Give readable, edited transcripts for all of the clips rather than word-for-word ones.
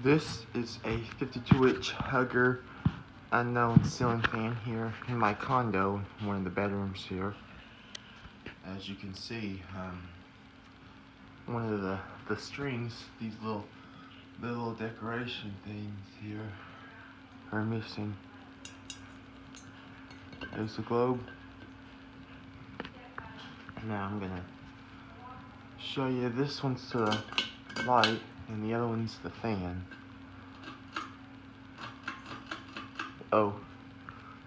This is a 52-inch Hugger unknown ceiling fan here in my condo, one of the bedrooms here. As you can see, one of the strings, these little decoration things here are missing. There's the globe. Now I'm gonna show you, this one's to the light and the other one's the fan. Oh,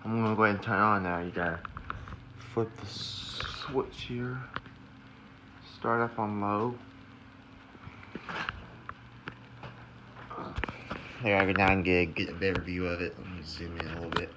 I'm gonna go ahead and turn it on now. You gotta flip the switch here. Start up on low. There, I go down and get a better view of it. Let me zoom in a little bit.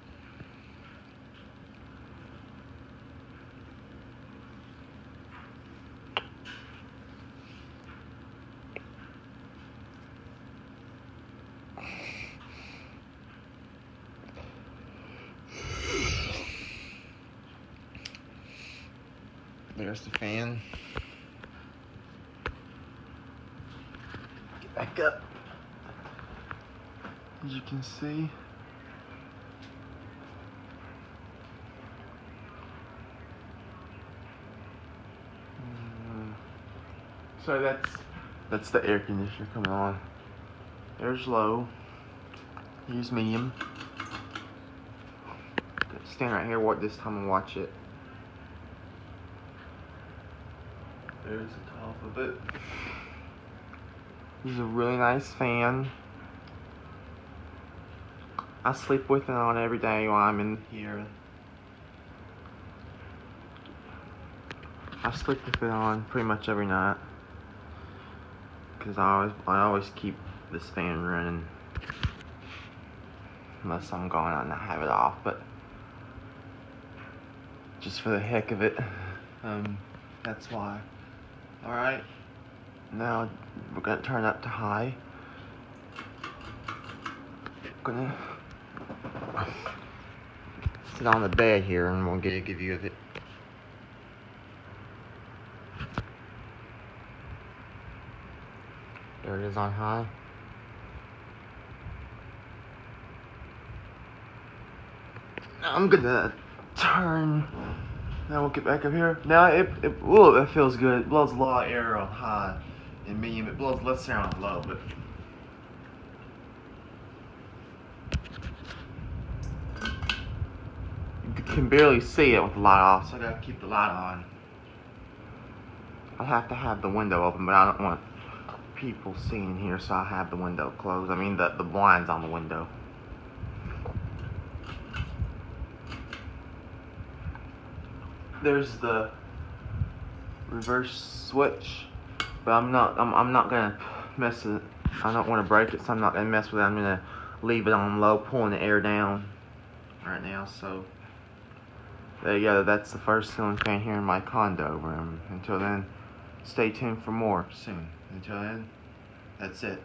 There's the fan. Get back up. As you can see, so that's the air conditioner coming on. There's low. Here's medium. Stand right here. This time and watch it. There's the top of it. This is a really nice fan. I sleep with it on every day while I'm in here. I sleep with it on pretty much every night because I always keep this fan running unless I'm going out and I have it off, but just for the heck of it, that's why. Alright, now we're gonna turn it up to high. Gonna sit on the bed here and we'll get a good view of it. There it is on high. Now I'm gonna turn. Now we'll get back up here. Now it feels good. It blows a lot of air on high and medium. It blows less air on low, but you can barely see it with the light off, so I gotta keep the light on. I have to have the window open, but I don't want people seeing here, so I have the window closed. I mean the blinds on the window. There's the reverse switch, but I'm not gonna mess with it. I don't want to break it, so I'm not gonna mess with it. I'm gonna leave it on low, pulling the air down right now. So there you go. That's the first ceiling fan here in my condo room. Until then, stay tuned for more soon. Until then, that's it.